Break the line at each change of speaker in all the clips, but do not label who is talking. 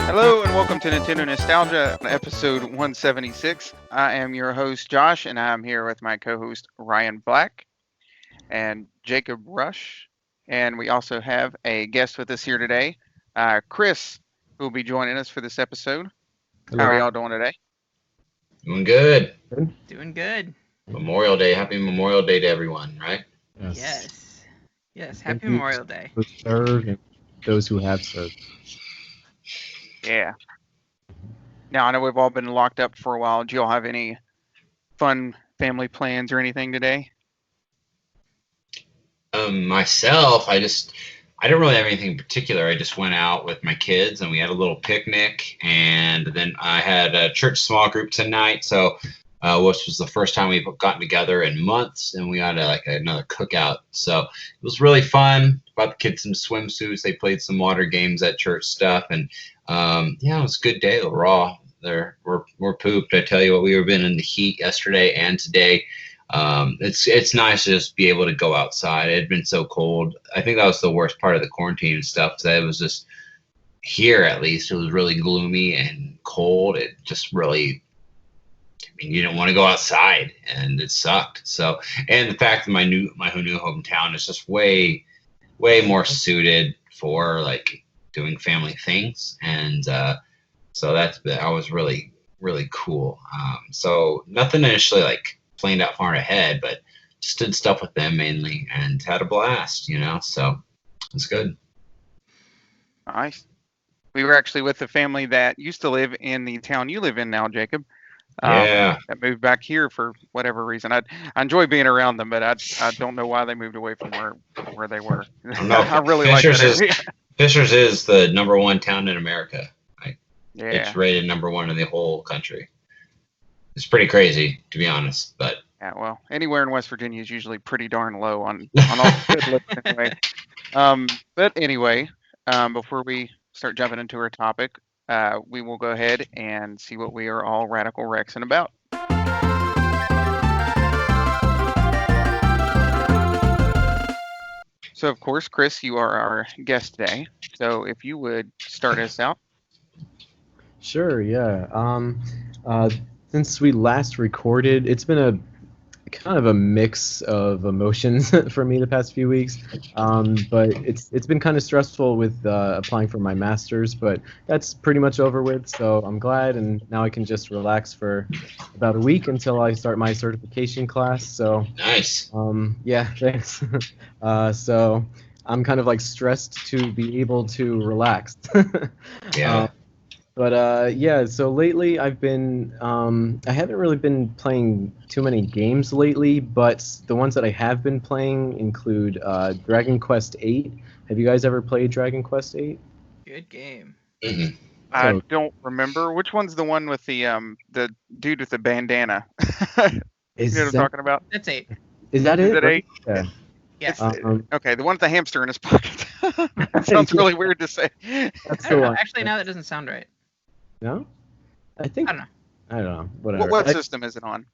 Hello and welcome to Nintendo Nostalgia, episode 176. I am your host, Josh, and I'm here with my co-host, Ryan Black and Jacob Rush. And we also have a guest with us here today, Chris, who will be joining us for this episode. How are y'all doing today?
Doing good.
Doing good.
Memorial Day. Happy Memorial Day to everyone, right?
Yes. Happy Memorial Day.
Who served and those who have served.
Yeah. Now, I know we've all been locked up for a while. Do y'all have any fun family plans or anything today?
Myself, I don't really have anything in particular. I just went out with my kids and we had a little picnic, and then I had a church small group tonight. So, which was the first time we've gotten together in months, and we had another cookout. So it was really fun. Bought the kids some swimsuits. They played some water games at church stuff, and it was a good day overall. We're pooped. I tell you what, we've been in the heat yesterday and today. It's nice to just be able to go outside. It had been so cold. I think that was the worst part of the quarantine and stuff. That it was just here, at least, it was really gloomy and cold. It just really, you didn't want to go outside, and it sucked. So, and the fact that my new hometown is just way more suited for like doing family things, and so that was really cool. So nothing initially like planned out far ahead, but just did stuff with them mainly and had a blast, so it's good.
Nice. We were actually with the family that used to live in the town you live in now, Jacob.
Yeah.
That moved back here for whatever reason. I enjoy being around them, but I don't know why they moved away from where they were. I really like that.
Fishers is the number one town in America.
Yeah.
It's rated number one in the whole country. It's pretty crazy, to be honest, but
yeah, well, anywhere in West Virginia is usually pretty darn low on all the good lists anyway. But anyway, before we start jumping into our topic, we will go ahead and see what we are all radical Rexing about. So, of course, Chris, you are our guest today. So, if you would start us out.
Sure, yeah. Since we last recorded, it's been a kind of a mix of emotions for me the past few weeks. But it's been kind of stressful with applying for my master's, but that's pretty much over with. So I'm glad, and now I can just relax for about a week until I start my certification class. So
nice.
Yeah, thanks. So I'm kind of like stressed to be able to relax.
Yeah.
But yeah, so lately I've been, I haven't really been playing too many games lately, but the ones that I have been playing include Dragon Quest VIII. Have you guys ever played Dragon Quest VIII?
Good game.
Mm-hmm.
I don't remember. Which one's the one with the dude with the bandana? You know what I'm talking about?
That's 8.
Is that it?
Is it 8?
Yeah.
Yes.
Okay, the one with the hamster in his pocket. That sounds really weird to say.
That's
I
the
don't know.
one.
Actually, now that doesn't sound right.
No? I think.
I don't know.
I don't know. Whatever.
What system is it on?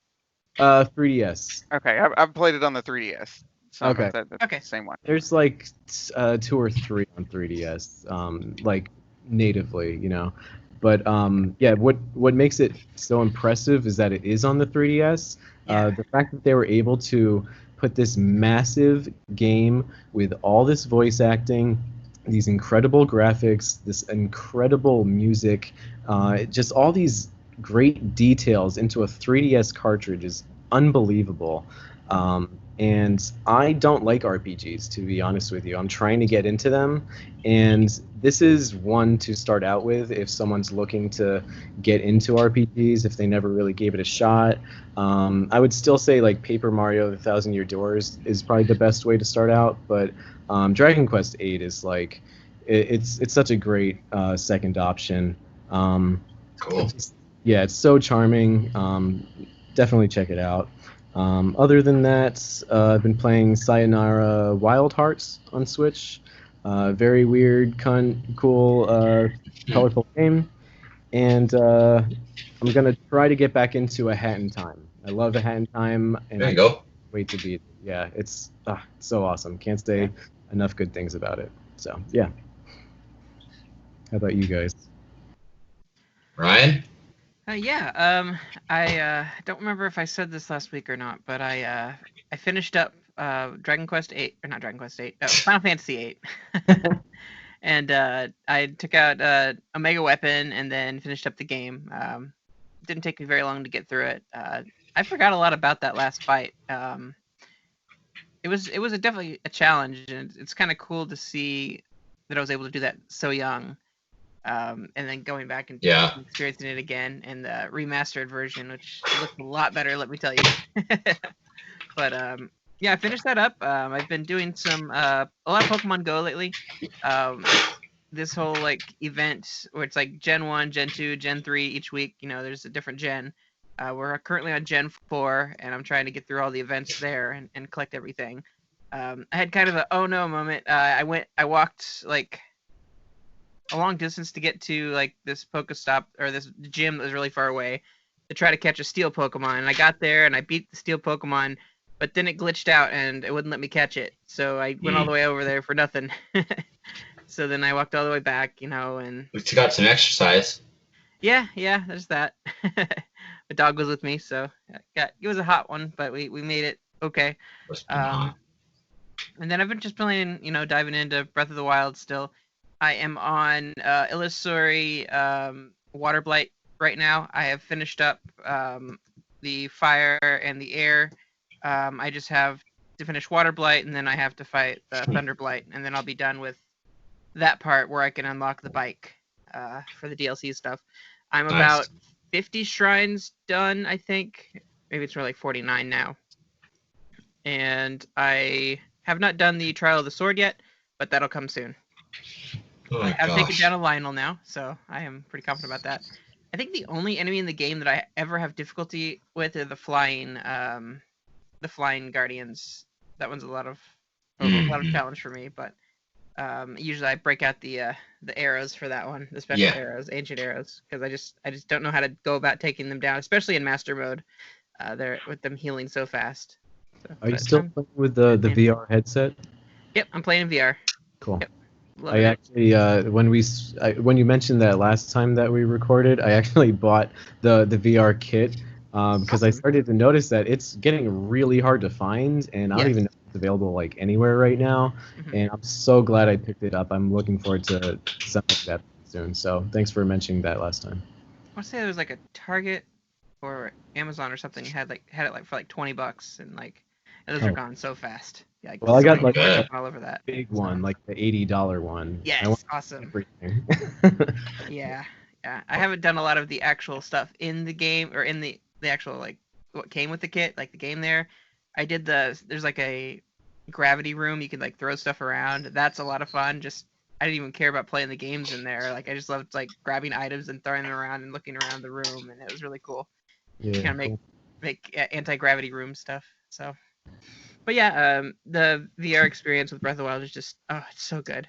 3DS.
Okay, I've played it on the 3DS. So
Okay.
That's
Okay.
the same one.
There's like 2 or 3 on 3DS, like natively, you know. But yeah, what makes it so impressive is that it is on the 3DS.
Yeah.
The fact that they were able to put this massive game with all this voice acting, these incredible graphics, this incredible music, just all these great details into a 3DS cartridge is unbelievable. And I don't like RPGs, to be honest with you. I'm trying to get into them, and this is one to start out with if someone's looking to get into RPGs, if they never really gave it a shot. I would still say like Paper Mario: The Thousand Year Doors is probably the best way to start out, but Dragon Quest VIII is like it's such a great second option.
Cool.
Yeah, it's so charming. Definitely check it out. Other than that, I've been playing Sayonara Wild Hearts on Switch. Very weird, cool, colorful game. And I'm going to try to get back into A Hat in Time. I love A Hat in Time, and
There
I
you go.
can't wait to beat it. Yeah, it's so awesome. Can't say enough good things about it. So, yeah. How about you guys?
Ryan?
I don't remember if I said this last week or not, but I finished up Dragon Quest 8, or not Dragon Quest 8, Final Fantasy 8. And I took out Omega Weapon and then finished up the game. Didn't take me very long to get through it. I forgot a lot about that last fight. It was definitely a challenge, and it's kind of cool to see that I was able to do that so young. And then going back and experiencing it again in the remastered version, which looks a lot better, let me tell you. But I finished that up. I've been doing a lot of Pokemon Go lately. This whole like event where it's like Gen 1, Gen 2, Gen 3 each week. There's a different gen. We're currently on Gen 4, and I'm trying to get through all the events there and collect everything. I had kind of a oh no moment. I walked like a long distance to get to like this Pokestop or this gym that was really far away to try to catch a steel Pokemon. And I got there and I beat the steel Pokemon, but then it glitched out and it wouldn't let me catch it. So I went all the way over there for nothing. So then I walked all the way back, and
We got some exercise.
yeah, there's that. The dog was with me, so it was a hot one, but we made it okay. And then I've been just playing, diving into Breath of the Wild still. I am on Illusory Water Blight right now. I have finished up the fire and the air. I just have to finish Water Blight, and then I have to fight the Thunder Blight, and then I'll be done with that part where I can unlock the bike for the DLC stuff. I'm about 50 shrines done, I think. Maybe it's more like 49 now. And I have not done the Trial of the Sword yet, but that'll come soon.
Oh
I have taken down a Lionel now, so I am pretty confident about that. I think the only enemy in the game that I ever have difficulty with are the flying guardians. That one's a lot of challenge for me, but usually I break out the arrows for that one, the special arrows, ancient arrows, because I just don't know how to go about taking them down, especially in master mode. They're with them healing so fast. So,
Are you still playing with the VR headset?
Yep, I'm playing in VR.
Cool.
Yep.
I actually, when you mentioned that last time that we recorded, I actually bought the VR kit because I started to notice that it's getting really hard to find, and I don't even know if it's available like anywhere right now. Mm-hmm. And I'm so glad I picked it up. I'm looking forward to something like that soon. So thanks for mentioning that last time.
I want to say there was like a Target or Amazon or something. You had it for like $20, and those are gone so fast. Yeah,
well, I got like
all over that
big one, like the $80 one.
Yes, awesome. Yeah. I haven't done a lot of the actual stuff in the game or in the actual like what came with the kit, like the game there. I did there's like a gravity room you can like throw stuff around. That's a lot of fun. Just I didn't even care about playing the games in there. Like I just loved like grabbing items and throwing them around and looking around the room, and it was really cool.
Yeah,
kind of make anti-gravity room stuff. So. But yeah, the VR experience with Breath of the Wild is just it's so good.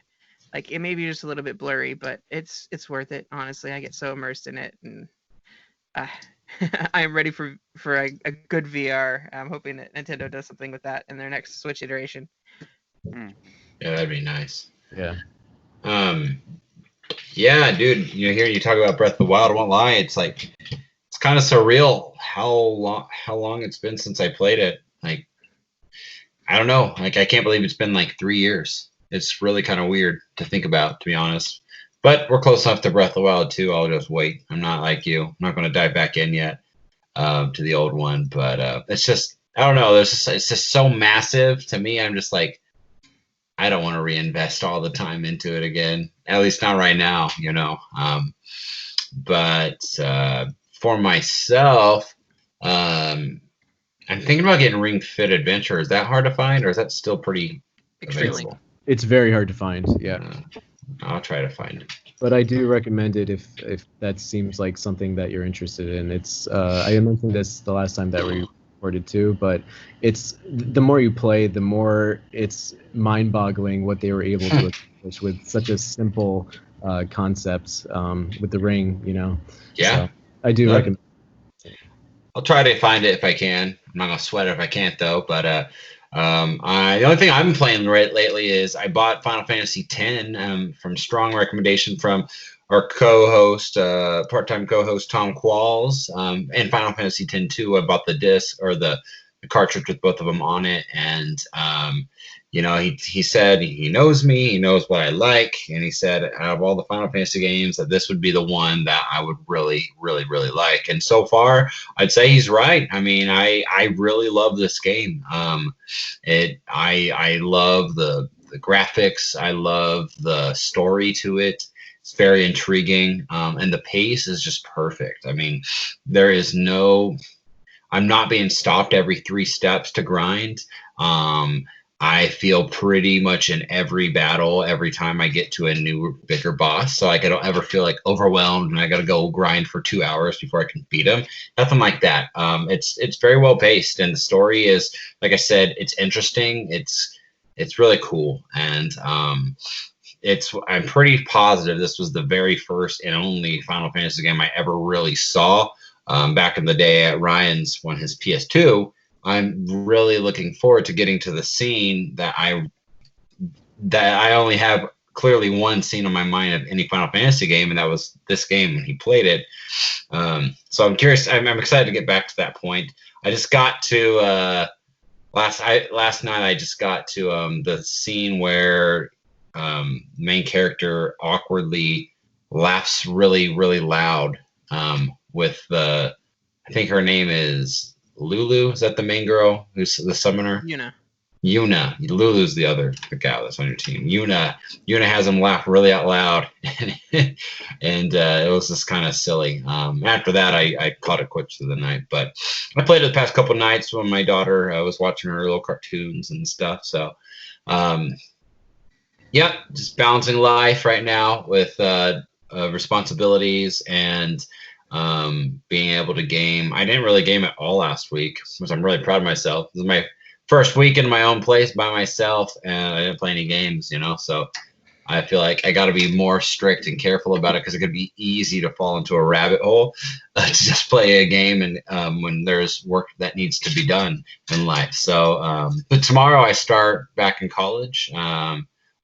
Like it may be just a little bit blurry, but it's worth it. Honestly, I get so immersed in it, and I am ready for a good VR. I'm hoping that Nintendo does something with that in their next Switch iteration.
Yeah, that'd be nice.
Yeah.
Yeah, dude. Hearing you talk about Breath of the Wild, I won't lie. It's like it's kind of surreal how long it's been since I played it. Like. I don't know. Like, I can't believe it's been like 3 years. It's really kind of weird to think about, to be honest. But we're close enough to Breath of the Wild, too. I'll just wait. I'm not like you. I'm not going to dive back in yet. to the old one. But it's just, I don't know. It's just so massive to me. I'm just like, I don't want to reinvest all the time into it again. At least not right now, But for myself, I'm thinking about getting Ring Fit Adventure. Is that hard to find, or is that still pretty
Extremely.
available?
It's very hard to find. Yeah.
I'll try to find it.
But I do recommend it if that seems like something that you're interested in. It's I mentioned this the last time that we recorded too, but it's the more you play, the more it's mind-boggling what they were able to accomplish with such a simple concept with the ring.
Yeah,
So I do recommend.
I'll try to find it if I can. I'm not gonna sweat it if I can't though. But the only thing I've been playing lately is I bought Final Fantasy X from strong recommendation from our co-host, part-time co-host Tom Qualls, and Final Fantasy X-2. I bought the disc or the cartridge with both of them on it, and he said he knows me, he knows what I like, and he said out of all the Final Fantasy games that this would be the one that I would really, really, really like. And so far, I'd say he's right. I mean, I really love this game. I love the graphics. I love the story to it. It's very intriguing, and the pace is just perfect. I mean, I'm not being stopped every 3 steps to grind. I feel pretty much in every battle every time I get to a new, bigger boss. So like I don't ever feel like overwhelmed and I got to go grind for 2 hours before I can beat him. Nothing like that. It's very well paced, and the story is, like I said, it's interesting. It's really cool, and I'm pretty positive this was the very first and only Final Fantasy game I ever really saw. Back in the day at Ryan's on his PS2. I'm really looking forward to getting to the scene that I only have clearly one scene on my mind of any Final Fantasy game, and that was this game when he played it. So I'm curious. I'm excited to get back to that point. I just got to last night. I just got to the scene where main character awkwardly laughs really, really loud with I think her name is Lulu. Is that the main girl who's the summoner? Yuna. Lulu's the gal that's on your team. Yuna has him laugh really out loud, and it was just kind of silly. After that, I caught it quits for the night. But I played it the past couple nights when my daughter was watching her little cartoons and stuff. So, just balancing life right now with responsibilities and being able to game. I didn't really game at all last week, which I'm really proud of myself. This is my first week in my own place by myself, and I didn't play any games, so I feel like I got to be more strict and careful about it, because it could be easy to fall into a rabbit hole to just play a game and when there's work that needs to be done in life. So but tomorrow I start back in college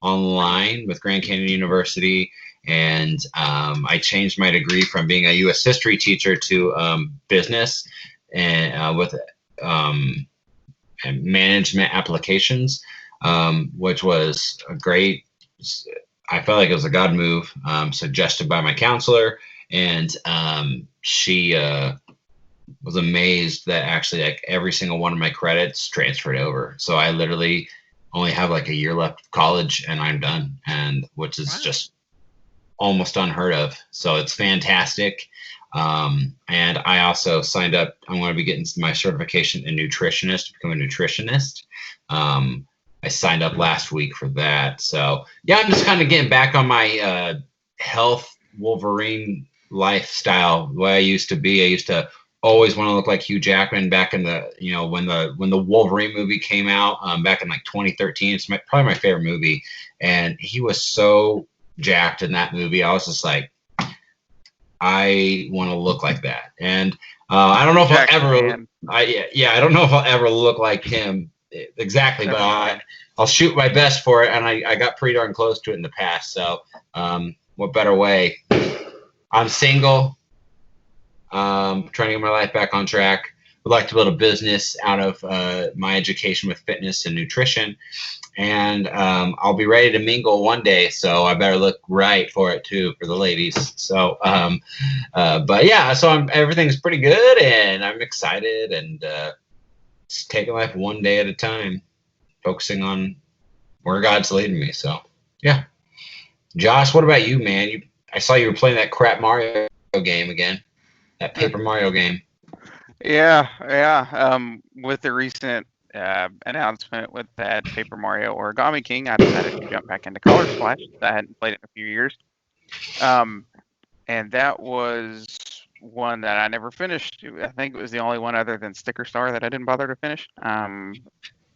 online with Grand Canyon University. And I changed my degree from being a U.S. history teacher to business and with management applications, which was a great. I felt like it was a God move, suggested by my counselor, and she was amazed that actually like every single one of my credits transferred over. So I literally only have like a year left of college, and I'm done, and which is just almost unheard of. So it's fantastic. And I also signed up. I'm going to be getting my certification in nutritionist to become a nutritionist. I signed up last week for that. So yeah, I'm just kind of getting back on my health Wolverine lifestyle the way I used to be. I used to always want to look like Hugh Jackman back in the, when the Wolverine movie came out back in like 2013. It's probably my favorite movie. And he was so jacked in that movie. I was just like, I want to look like that. And I don't know if I'll ever, I don't know if I'll ever look like him exactly, but I'll shoot my best for it. And I got pretty darn close to it in the past. So what better way? I'm single, trying to get my life back on track. would like to build a business out of my education with fitness and nutrition. And I'll be ready to mingle one day, so I better look right for it too for the ladies. So, but yeah, so everything's pretty good, and I'm excited, and just taking life one day at a time, focusing on where God's leading me. So, yeah. Josh, what about you, man? I saw you were playing that crap Mario game again, that Paper Mario game.
Yeah. With the recent announcement with that Paper Mario Origami King, I decided to jump back into Color Splash. I hadn't played it in a few years. And that was one that I never finished. I think it was the only one other than Sticker Star that I didn't bother to finish.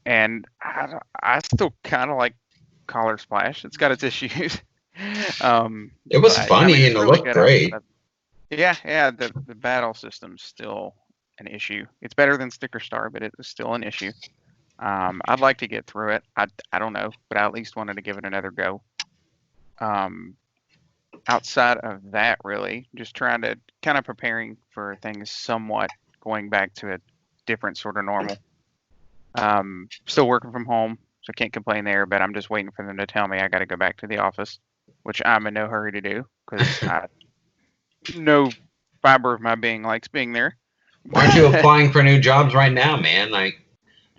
And I still kind of like Color Splash. It's got its issues.
It was funny and it looked great.
Yeah. The battle system's still an issue. It's better than Sticker Star, but it was still an issue. I'd like to get through it. I don't know, but I at least wanted to give it another go. Outside of that, really, just trying to kind of preparing for things somewhat going back to a different sort of normal. Still working from home, so can't complain there, but I'm just waiting for them to tell me I got to go back to the office, which I'm in no hurry to do because no fiber of my being likes being there.
Why aren't you applying for new jobs right now, man? Like,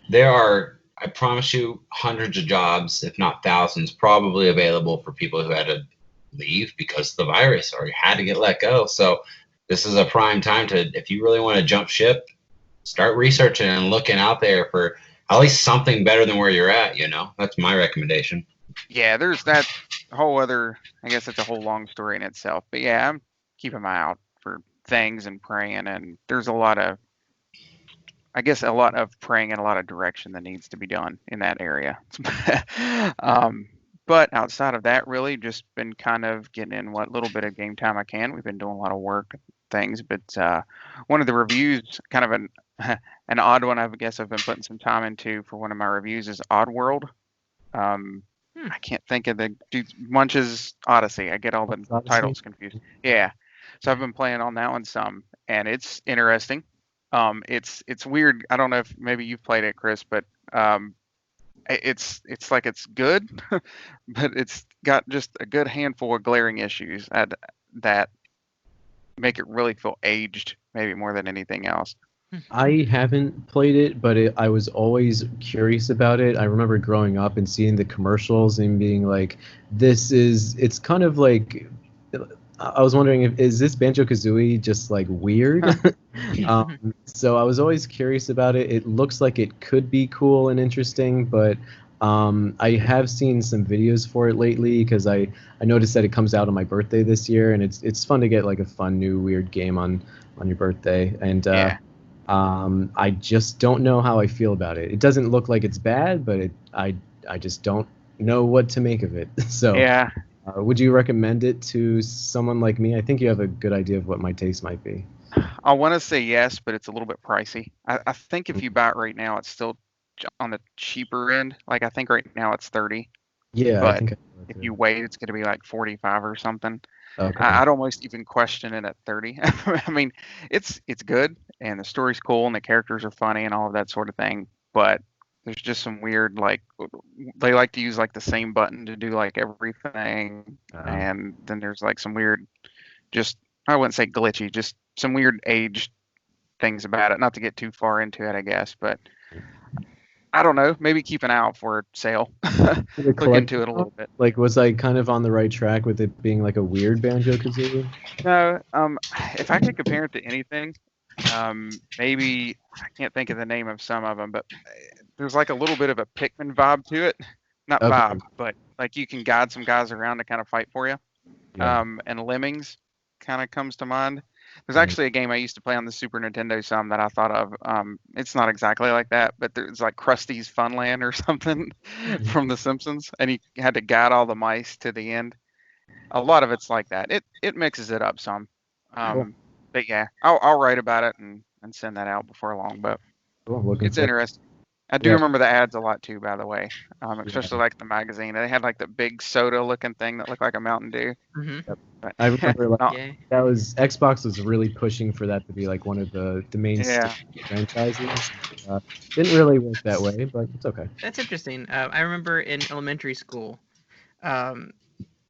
there are, I promise you, hundreds of jobs, if not thousands, probably available for people who had to leave because of the virus or had to get let go. So this is a prime time to, if you really want to jump ship, start researching and looking out there for at least something better than where you're at, That's my recommendation.
Yeah, there's that whole other, I guess it's a whole long story in itself. But yeah, I'm keeping my eye out for things and praying, and there's a lot of praying and a lot of direction that needs to be done in that area. But outside of that, really just been kind of getting in what little bit of game time I can. We've been doing a lot of work things, but one of the reviews, kind of an odd one, I guess I've been putting some time into for one of my reviews, is Oddworld. I can't think of the dude, Munch's Odyssey. I get all the titles confused. Yeah, so I've been playing on that one some, and it's interesting. It's weird. I don't know if maybe you've played it, Chris, but it's like it's good, but it's got just a good handful of glaring issues that make it really feel aged, maybe more than anything else.
I haven't played it, but I was always curious about it. I remember growing up and seeing the commercials and being like, it's kind of like, I was wondering is this Banjo-Kazooie just like weird? So I was always curious about it. It looks like it could be cool and interesting, but I have seen some videos for it lately because I noticed that it comes out on my birthday this year, and it's fun to get like a fun new weird game on your birthday. And I just don't know how I feel about it. It doesn't look like it's bad, but I just don't know what to make of it. So
yeah.
Would you recommend it to someone like me? I think you have a good idea of what my taste might be.
I want to say yes, but it's a little bit pricey. I think if you buy it right now, it's still on the cheaper end. Like I think right now it's 30.
Yeah,
but
I think
if you wait, it's going to be like 45 or something.
Okay.
I'd almost even question it at 30. I mean, it's good, and the story's cool, and the characters are funny, and all of that sort of thing. But there's just some weird, like, they like to use like the same button to do like everything, and then there's like some weird, just I wouldn't say glitchy, just some weird aged things about it. Not to get too far into it, I guess, but I don't know. Maybe keep an eye out for a sale. Look into it a little bit.
Like, was I kind of on the right track with it being like a weird Banjo-Kazooie?
No. If I could compare it to anything, maybe I can't think of the name of some of them, but there's like a little bit of a Pikmin vibe to it. Not
Okay.
vibe, but like you can guide some guys around to kind of fight for you.
Yeah.
And Lemmings kind of comes to mind. There's actually a game I used to play on the Super Nintendo some that I thought of. It's not exactly like that, but there's like Krusty's Funland or something from The Simpsons, and he had to guide all the mice to the end. A lot of it's like that. It mixes it up some.
Cool.
But yeah, I'll write about it and send that out before long. But
Cool. Looking
it's
forward.
interesting. I do
Yeah.
remember the ads a lot too, by the way, especially
Yeah.
like the magazine. They had like the big soda-looking thing that looked like a Mountain Dew.
Mm-hmm.
But
I remember like
not-
Yay.
that was Xbox was really pushing for that to be like one of the main
yeah,
franchises. Didn't really work that way, but it's okay.
That's interesting. I remember in elementary school, um,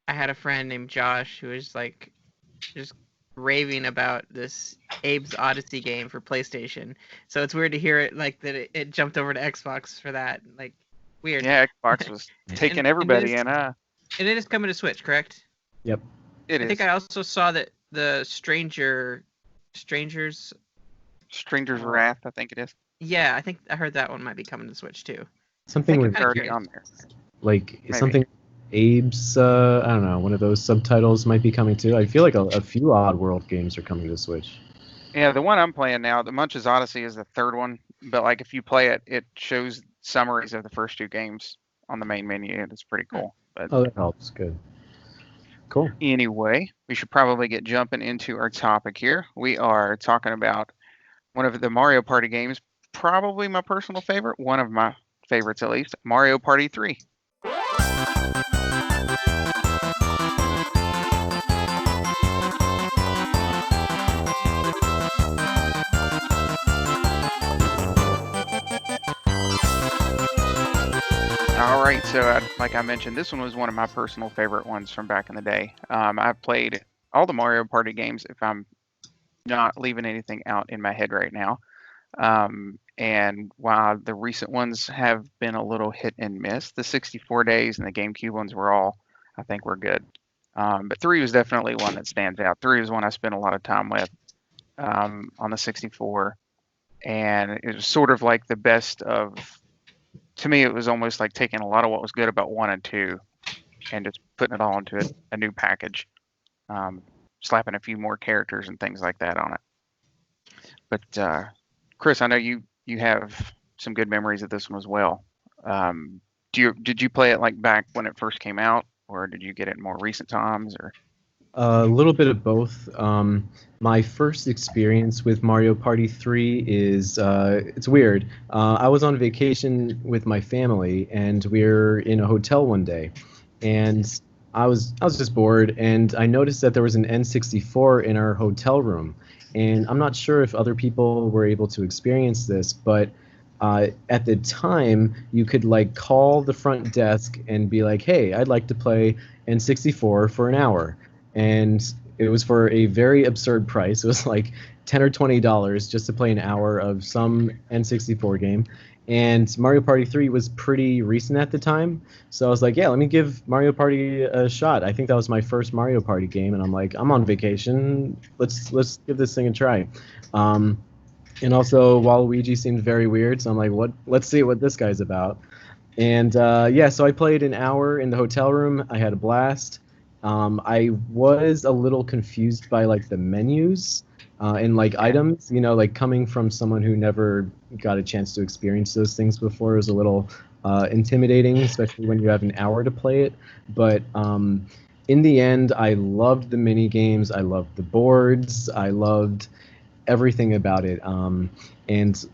I had a friend named Josh who was like just raving about this Abe's Odyssey game for PlayStation. So it's weird to hear it like that it jumped over to Xbox for that. Like weird.
yeah. Xbox was taking
And
everybody
it is,
in.
and it is coming to Switch, correct?
Yep.
It
I think
is.
I also saw that the Strangers.
Stranger's Wrath, I think it is.
Yeah, I think I heard that one might be coming to Switch too.
Something
Like,
with
It's
kinda
already
curious.
on there.
like
Maybe.
something Abe's I don't know, one of those subtitles might be coming too. I feel like a few Oddworld games are coming to Switch.
Yeah, the one I'm playing now, the Munch's Odyssey, is the third one. But like, if you play it, it shows summaries of the first two games on the main menu. It's pretty cool. But
Oh, that helps. Good. Cool.
anyway, we should probably get jumping into our topic here. We are talking about one of the Mario Party games, probably my personal favorite, one of my favorites at least, Mario Party 3. All right, so like I mentioned, this one was one of my personal favorite ones from back in the day. I've played all the Mario Party games, if I'm not leaving anything out in my head right now. And while the recent ones have been a little hit and miss, the 64 days and the GameCube ones were all, I think, were good. But 3 was definitely one that stands out. 3 was one I spent a lot of time with on the 64. And it was sort of like the best of, to me, it was almost like taking a lot of what was good about 1 and 2 and just putting it all into a new package, slapping a few more characters and things like that on it. But Chris, I know you have some good memories of this one as well. Did you play it like back when it first came out, or did you get it in more recent times? Or
A little bit of both. My first experience with Mario Party 3 is it's weird. I was on vacation with my family, and we were in a hotel one day, and I was just bored, and I noticed that there was an N64 in our hotel room, and I'm not sure if other people were able to experience this, but at the time you could like call the front desk and be like, "Hey, I'd like to play N64 for an hour." And it was for a very absurd price. It was like $10 or $20 just to play an hour of some N64 game. And Mario Party 3 was pretty recent at the time, so I was like, yeah, let me give Mario Party a shot. I think that was my first Mario Party game, and I'm like, I'm on vacation. Let's give this thing a try. And also, Waluigi seemed very weird, so I'm like, what? Let's see what this guy's about. And yeah, so I played an hour in the hotel room. I had a blast. I was a little confused by like the menus and like items, like coming from someone who never got a chance to experience those things before. It was a little intimidating, especially when you have an hour to play it. But in the end, I loved the mini games. I loved the boards. I loved everything about it. And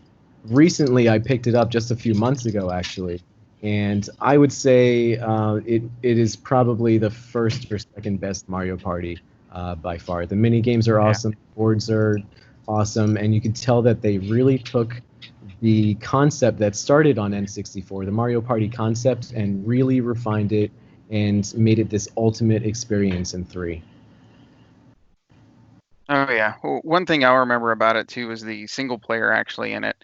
recently, I picked it up just a few months ago, actually. And I would say it is probably the first or second best Mario Party by far. The mini games are awesome, boards are awesome, and you can tell that they really took the concept that started on N64, the Mario Party concept, and really refined it and made it this ultimate experience in 3.
oh yeah, well, one thing I remember about it too was the single player actually in it.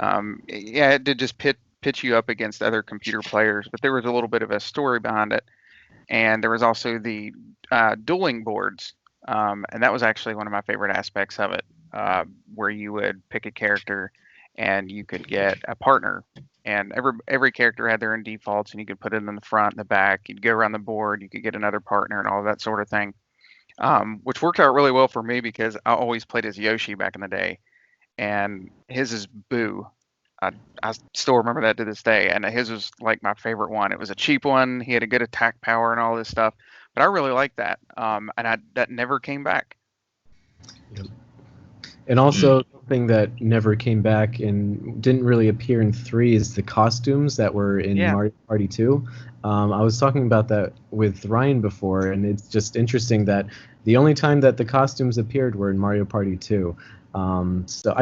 Yeah, it did just pitch you up against other computer players, but there was a little bit of a story behind it, and there was also the dueling boards, and that was actually one of my favorite aspects of it, where you would pick a character and you could get a partner, and every character had their own defaults, and you could put it in the front and the back. You'd go around the board, you could get another partner, and all that sort of thing, which worked out really well for me because I always played as Yoshi back in the day, and his is Boo. I still remember that to this day, and his was like my favorite one. It was a cheap one. He had a good attack power and all this stuff, but I really liked that. And that never came back.
And also something that never came back and didn't really appear in 3 is the costumes that were in
Yeah.
Mario Party 2. I was talking about that with Ryan before, and it's just interesting that the only time that the costumes appeared were in Mario Party 2. So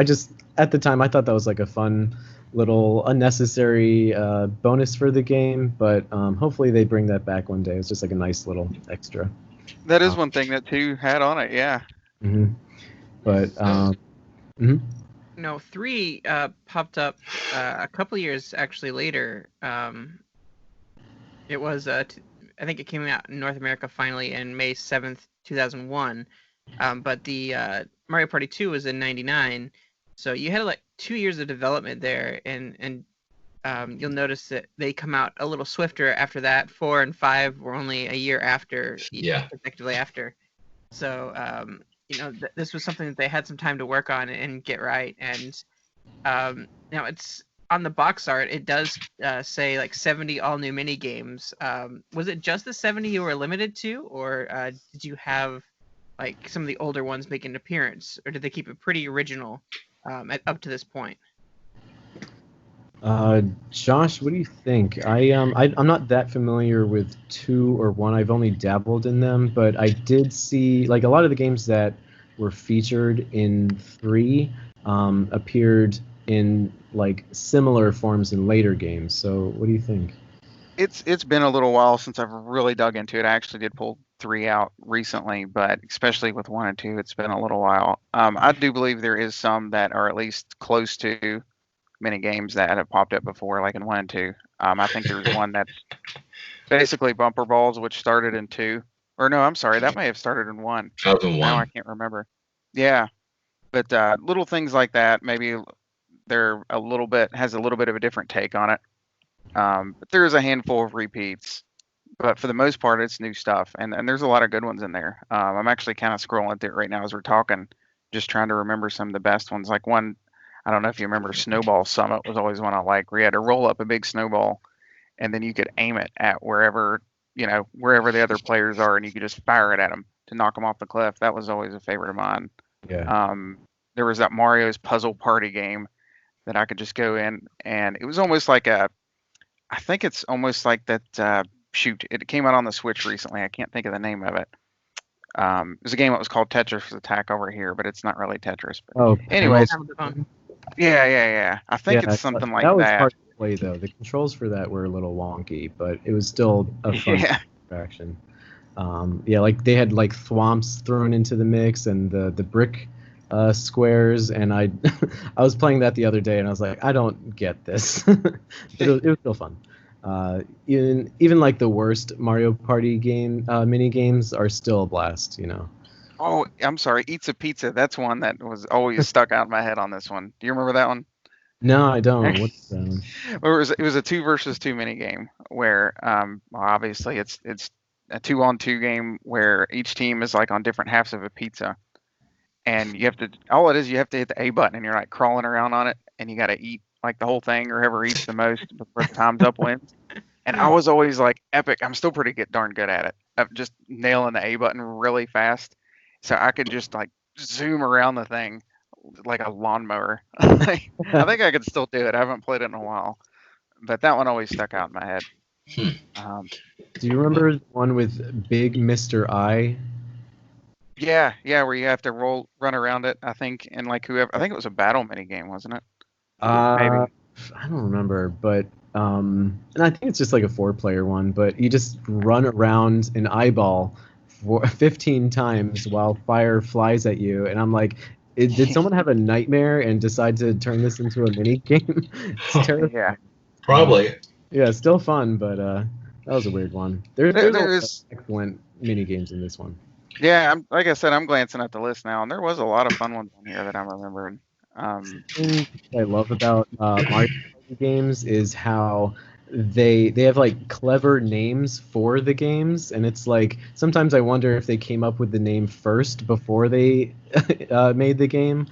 at the time, I thought that was like a fun little unnecessary bonus for the game, but hopefully they bring that back one day. It's just like a nice little extra.
That is one thing that 2 had on it. Yeah.
hmm But mhm.
No, 3 popped up a couple years actually later. It was I think it came out in North America finally in May 7th, 2001. But the Mario Party 2 was in '99, so you had like 2 years of development there, and you'll notice that they come out a little swifter after that. 4 and 5 were only a year after, effectively after. So this was something that they had some time to work on and get right. And now it's on the box art. It does say like 70 all new mini games. Was it just the 70 you were limited to, or did you have like some of the older ones make an appearance, or did they keep it pretty original up to this point?
Josh, what do you think? I'm not that familiar with 2 or 1. I've only dabbled in them, but I did see like a lot of the games that were featured in 3 appeared in like similar forms in later games. So what do you think?
It's been a little while since I've really dug into it. I actually did pull 3 out recently, but especially with 1 and 2, it's been a little while. I do believe there is some that are at least close to many games that have popped up before, like in 1 and 2. I think there's one that's basically bumper balls, which started in 2. Or no, I'm sorry, that may have started in 1.
That was in
Now I
1.
can't remember. Yeah, but little things like that, maybe they're has a little bit of a different take on it. But there is a handful of repeats. But for the most part, it's new stuff, and there's a lot of good ones in there. I'm actually kind of scrolling through it right now as we're talking, just trying to remember some of the best ones. Like one, I don't know if you remember, Snowball Summit was always one I liked, where you had to roll up a big snowball, and then you could aim it at wherever the other players are, and you could just fire it at them to knock them off the cliff. That was always a favorite of mine.
Yeah.
There was that Mario's Puzzle Party game that I could just go in, and it was almost like I think it's almost like that. Shoot, it came out on the Switch recently. I can't think of the name of it. It was a game that was called Tetris Attack over here, but it's not really Tetris. But anyways, yeah. I think it's something like that.
That was hard to play though. The controls for that were a little wonky, but it was still a fun interaction. Like they had like thwomps thrown into the mix and the brick squares, and I was playing that the other day, and I was like, I don't get this. But it was still fun. Even like the worst Mario Party game mini games are still a blast, you know.
Oh, I'm sorry, Eats a Pizza. That's one that was always stuck out in my head on this one. Do you remember that one?
No, I don't. What's that one?
Well, it was a 2 versus 2 mini game where obviously it's a 2-on-2 game where each team is like on different halves of a pizza, and you have to hit the A button, and you're like crawling around on it, and you got to eat like the whole thing, or whoever eats the most before the time's up wins. And I was always like epic. I'm still darn good at it. Of just nailing the A button really fast, so I could just like zoom around the thing like a lawnmower. I think I could still do it. I haven't played it in a while, but that one always stuck out in my head.
Do you remember the one with Big Mr. I?
Yeah, where you have to run around it. I think, and like I think it was a battle mini game, wasn't it? Maybe.
I don't remember, but and I think it's just like a 4-player one, but you just run around an eyeball for 15 times while fire flies at you, and I'm like, did someone have a nightmare and decide to turn this into a mini game? It's terrible.
Yeah,
probably.
Yeah, still fun, but that was a weird one. There's excellent mini games in this one.
Yeah, like I said, I'm glancing at the list now, and there was a lot of fun ones on here that I'm remembering.
Thing I love about Mario Party games is how they have like clever names for the games, and it's like sometimes I wonder if they came up with the name first before they made the game,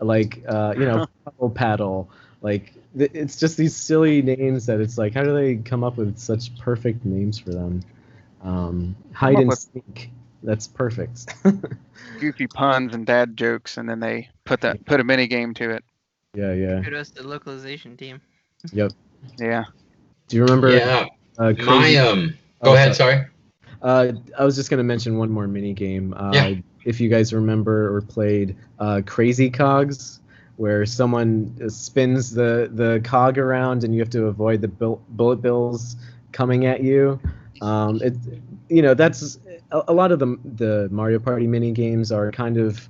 like Puddle Paddle. Like it's just these silly names that it's like, how do they come up with such perfect names for them? Hide and Seek. That's perfect.
Goofy puns and dad jokes, and then they put a mini game to it.
Yeah.
Kudos to the localization team.
Yep.
Yeah.
Do you remember?
Yeah.
Crazy?
My Go
Oh,
ahead. Sorry.
I was just gonna mention one more mini game.
Yeah.
If you guys remember or played Crazy Cogs, where someone spins the cog around and you have to avoid the bullet bills coming at you. That's a lot of the Mario Party mini games are kind of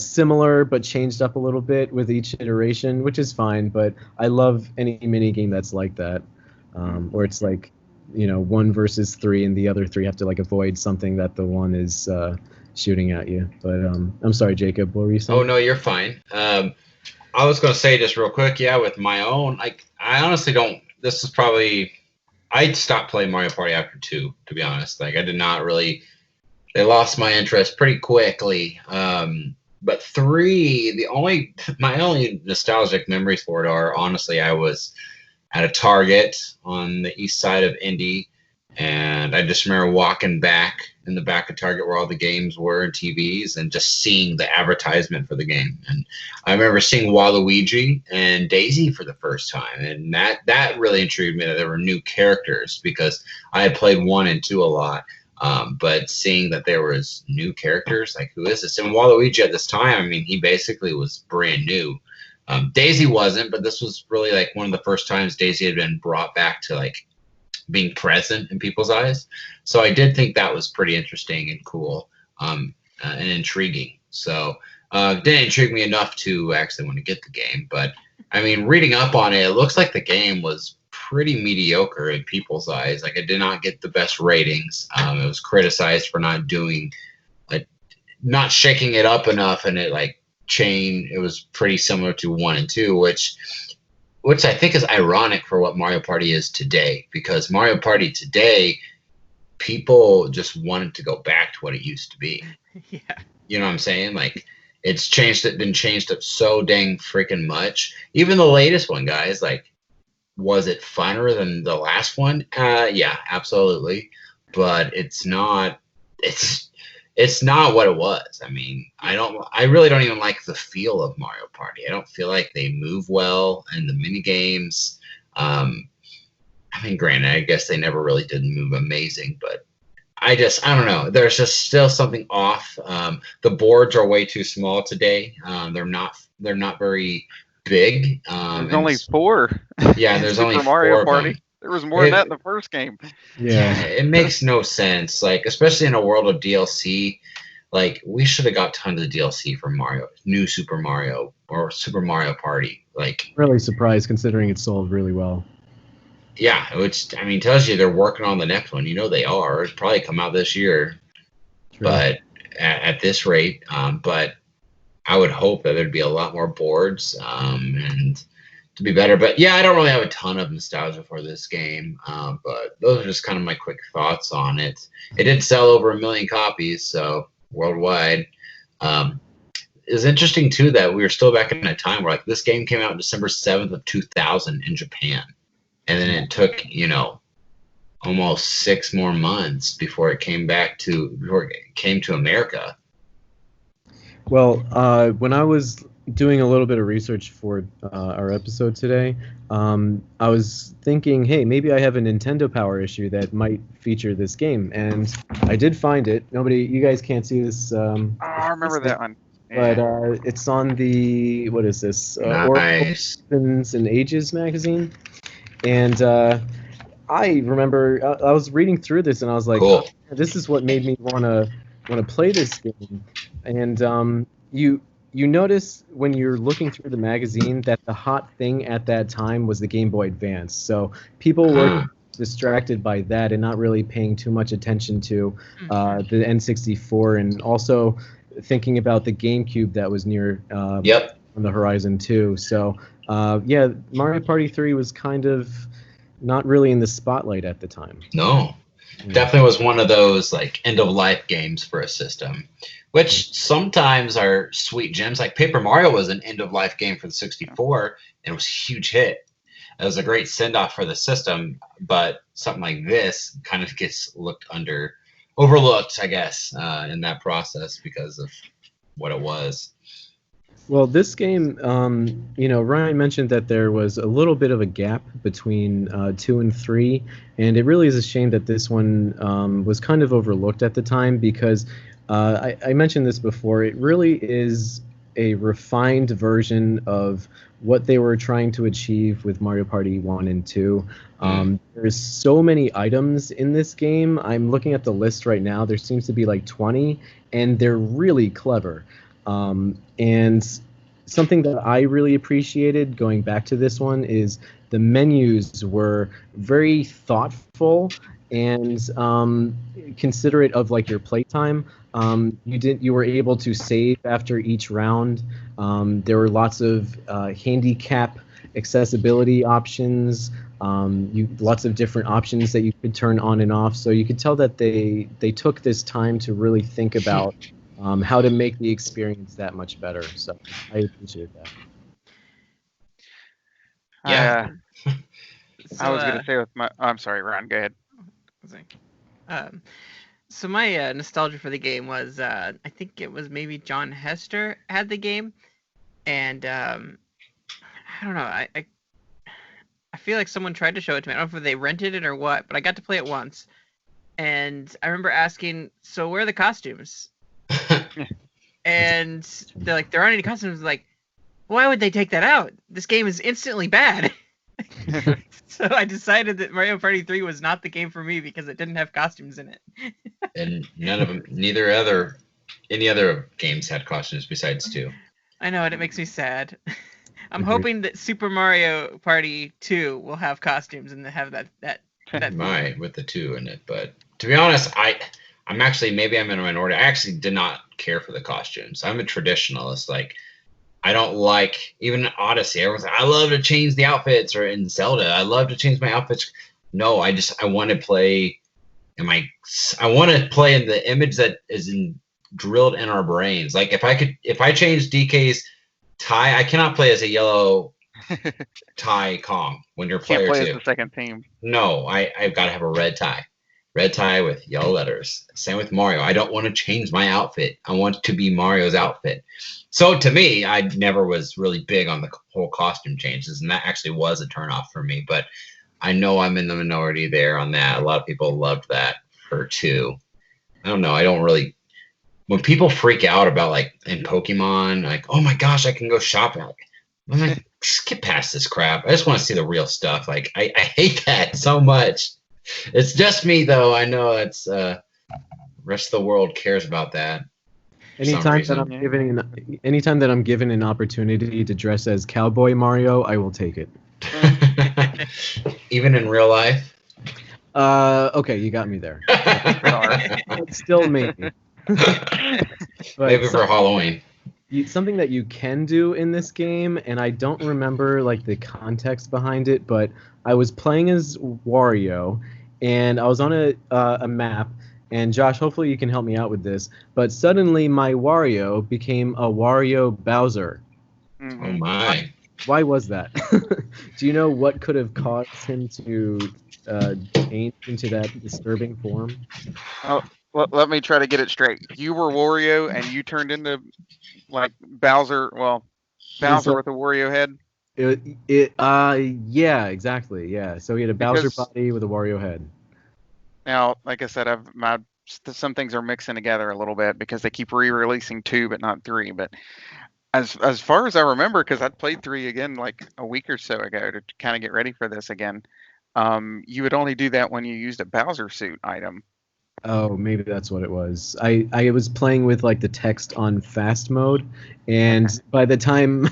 similar but changed up a little bit with each iteration, which is fine. But I love any mini game that's like that, where it's like 1 versus 3 and the other 3 have to like avoid something that the one is shooting at you. But I'm sorry, Jacob, what were you saying?
Oh no, you're fine. I was going to say just real quick, with my own, I honestly don't. This is probably I stopped playing Mario Party after 2, to be honest. I did not really. They lost my interest pretty quickly. But 3, my only nostalgic memories for it are honestly I was at a Target on the east side of Indy, and I just remember walking back in the back of Target where all the games were and TVs, and just seeing the advertisement for the game. And I remember seeing Waluigi and Daisy for the first time, and that really intrigued me that there were new characters, because I had played 1 and 2 a lot. But seeing that there was new characters, like, who is this? And Waluigi at this time, he basically was brand new. Daisy wasn't, but this was really one of the first times Daisy had been brought back to being present in people's eyes. So I did think that was pretty interesting and cool, and intriguing. So it didn't intrigue me enough to actually want to get the game. But reading up on it, it looks like the game was pretty mediocre in people's eyes. It did not get the best ratings. It was criticized for not shaking it up enough, and it it was pretty similar to 1 and 2, which I think is ironic for what Mario Party is today, because Mario Party today, people just wanted to go back to what it used to be.
Yeah.
You know what I'm saying? It's changed. It been changed up so dang freaking much. Even the latest one, guys, was it funner than the last one? Yeah, absolutely. But it's not. It's not what it was. I really don't even like the feel of Mario Party. I don't feel like they move well in the mini games. Granted, I guess they never really did move amazing, but I don't know. There's just still something off. The boards are way too small today. They're not very big.
There's only 4.
Yeah, there's only 4
Mario Party.
of them.
There was more than that in the first game.
Yeah, it makes no sense. Especially in a world of DLC, we should have got tons of DLC for New Super Mario or Super Mario Party.
Really surprised considering it sold really well.
Yeah, which tells you they're working on the next one. They are. It'll probably come out this year. True. But at this rate, but I would hope that there'd be a lot more boards and to be better. But yeah, I don't really have a ton of nostalgia for this game. But those are just kind of my quick thoughts on it. It did sell over 1 million copies, so worldwide. It's interesting too that we were still back in a time where this game came out December 7th of 2000 in Japan, and then it took almost 6 more months before it came to America.
Well, when I was doing a little bit of research for our episode today, I was thinking, hey, maybe I have a Nintendo Power issue that might feature this game, and I did find it. You guys can't see this.
I remember that one. Yeah.
But it's on the, what is this?
Nice.
Origins and Ages magazine, and I remember I was reading through this, and I was like,
cool.
Oh, this is what made me want to play this game, and you notice when you're looking through the magazine that the hot thing at that time was the Game Boy Advance. So people were distracted by that and not really paying too much attention to the N64, and also thinking about the GameCube that was near on the horizon too. So yeah, Mario Party 3 was kind of not really in the spotlight at the time.
No. Definitely was one of those end-of-life games for a system, which sometimes are sweet gems. Paper Mario was an end-of-life game for the 64, and it was a huge hit. It was a great send-off for the system, but something like this kind of gets looked under overlooked, I guess, in that process because of what it was.
Well, this game, Ryan mentioned that there was a little bit of a gap between 2 and 3, and it really is a shame that this one was kind of overlooked at the time because I mentioned this before. It really is a refined version of what they were trying to achieve with Mario Party 1 and 2. There's so many items in this game. I'm looking at the list right now. There seems to be like 20, and they're really clever. And something that I really appreciated going back to this one is the menus were very thoughtful and considerate of like your playtime. You were able to save after each round. There were lots of handicap accessibility options. Lots of different options that you could turn on and off. So you could tell that they took this time to really think about how to make the experience that much better. So I appreciate that.
Yeah.
I was going to say I'm sorry, Ron, go ahead.
So my nostalgia for the game was, I think it was maybe John Hester had the game, and I don't know, I feel like someone tried to show it to me. I don't know if they rented it or what, but I got to play it once, and I remember asking, so where are the costumes? And they're like, there aren't any costumes. Like, why would they take that out? This game is instantly bad. So I decided that Mario Party 3 was not the game for me because it didn't have costumes in it.
And none of them, any other games had costumes besides 2.
I know, and it makes me sad. I'm hoping that Super Mario Party 2 will have costumes and have that
might with the 2 in it, but to be honest, I'm actually, maybe I'm in a minority. I actually did not care for the costumes. I'm a traditionalist. Like, I don't like, even in Odyssey, everyone's like, I love to change the outfits, or in Zelda, I love to change my outfits. No, I want to play, I want to play in the image that is drilled in our brains. Like, if I change DK's tie, I cannot play as a yellow tie Kong when you're player 2.
Can't play as the second team.
No, I've got to have a red tie. Red tie with yellow letters. Same with Mario. I don't want to change my outfit. I want to be Mario's outfit. So to me, I never was really big on the whole costume changes, and that actually was a turnoff for me. But I know I'm in the minority there on that. A lot of people loved that for 2. I don't know. I don't really. When people freak out about, like, in Pokemon, like, oh my gosh, I can go shopping. I'm like, skip past this crap. I just want to see the real stuff. Like, I hate that so much. It's just me, though. I know it's rest of the world cares about that.
Anytime that I'm given an opportunity to dress as Cowboy Mario, I will take it.
Even in real life?
Okay, you got me there. Still maybe.
Maybe for Halloween.
Something that you can do in this game, and I don't remember like the context behind it, but I was playing as Wario, and I was on a map, and Josh, hopefully you can help me out with this, but suddenly my Wario became a Wario Bowser.
Mm-hmm.
Oh my.
Why was that? Do you know what could have caused him to change into that disturbing form?
Oh, well, let me try to get it straight. You were Wario, and you turned into, like, Bowser. Well, Bowser with a Wario head.
Yeah, exactly. Yeah. So he had a Bowser body with a Wario head.
Now, like I said, some things are mixing together a little bit because they keep re-releasing 2 but not 3. But as far as I remember, because I played 3 again like a week or so ago to kind of get ready for this again, you would only do that when you used a Bowser suit item.
Oh, maybe that's what it was. I was playing with like the text on fast mode, and by the time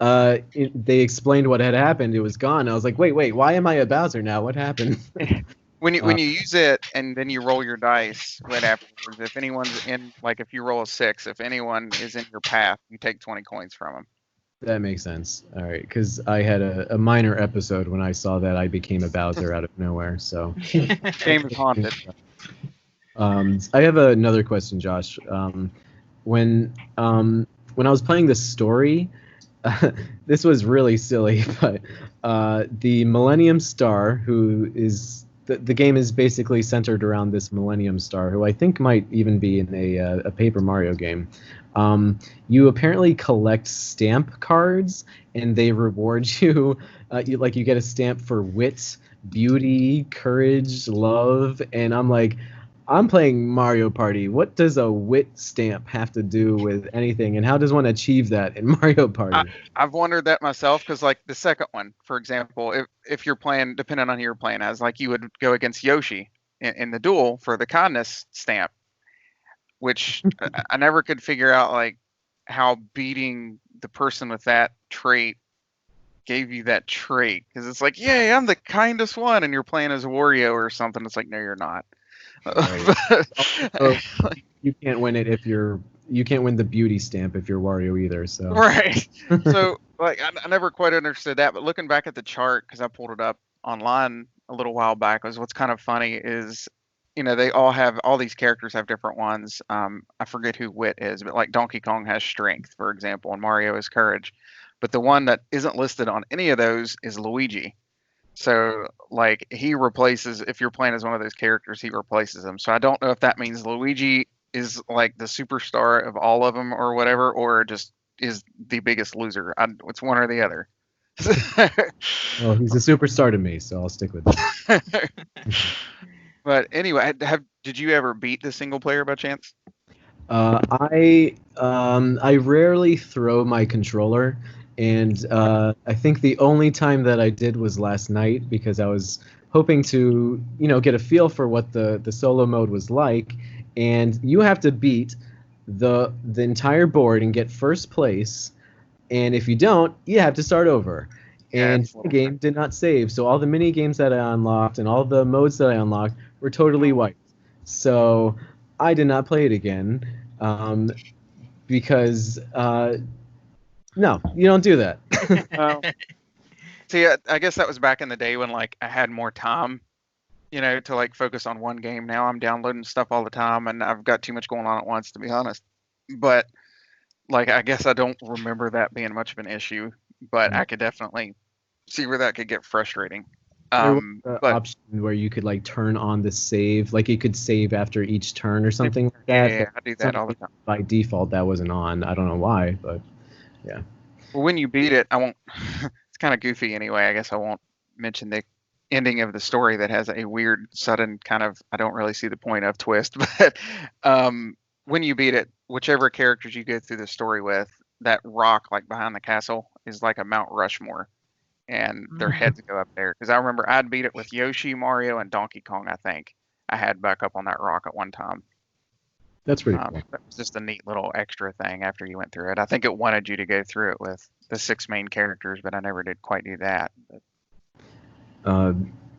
they explained what had happened, it was gone. I was like, wait, why am I a Bowser now? What happened?
When you use it and then you roll your dice right afterwards, if anyone's in, like if you roll a 6, if anyone is in your path, you take 20 coins from them.
That makes sense. All right, because I had a minor episode when I saw that I became a Bowser out of nowhere. So
Game is haunted.
I have another question, Josh. When I was playing the story, this was really silly, but the Millennium Star, who is the game is basically centered around this Millennium Star, who I think might even be in a Paper Mario game. You apparently collect stamp cards, and they reward you. You get a stamp for wit, beauty, courage, love, and I'm like, I'm playing Mario Party. What does a wit stamp have to do with anything, and how does one achieve that in Mario Party?
I've wondered that myself because, like, the second one, for example, if you're playing, depending on who you're playing as, like, you would go against Yoshi in the duel for the kindness stamp, which I never could figure out, like, how beating the person with that trait gave you that trait, because it's like, yay, I'm the kindest one, and you're playing as Wario or something. It's like, no, you're not.
Right. You can't win it if you can't win the beauty stamp if you're Wario either. So
Right. So, like, I never quite understood that, but looking back at the chart, because I pulled it up online a little while back, was what's kind of funny is, they all these characters have different ones. I forget who wit is, but like Donkey Kong has strength, for example, and Mario has courage. But the one that isn't listed on any of those is Luigi. So, like, he replaces, if you're playing as one of those characters, he replaces them. So I don't know if that means Luigi is like the superstar of all of them or whatever, or just is the biggest loser. It's one or the other.
Well, he's a superstar to me, so I'll stick with that.
But anyway, did you ever beat the single player by chance?
I rarely throw my controller. And I think the only time that I did was last night, because I was hoping to, get a feel for what the solo mode was like. And you have to beat the entire board and get first place. And if you don't, you have to start over. And the game did not save. So all the mini games that I unlocked and all the modes that I unlocked were totally wiped. So I did not play it again because... No, you don't do that.
See, I guess that was back in the day when, like, I had more time, to, like, focus on one game. Now I'm downloading stuff all the time, and I've got too much going on at once, to be honest. But, like, I guess I don't remember that being much of an issue, but I could definitely see where that could get frustrating.
There was an option where you could, like, turn on the save, like you could save after each turn or something like that.
Yeah, I do that all the time.
By default, that wasn't on. I don't know why, but... Yeah.
Well, when you beat it, I won't. It's kind of goofy anyway. I guess I won't mention the ending of the story that has a weird, sudden kind of, I don't really see the point of twist. But when you beat it, whichever characters you go through the story with, that rock like behind the castle is like a Mount Rushmore, and their heads go up there. Because I remember I'd beat it with Yoshi, Mario, and Donkey Kong. I think I had back up on that rock at one time.
That's pretty cool.
That was just a neat little extra thing after you went through it. I think it wanted you to go through it with the 6 main characters, but I never did quite do that.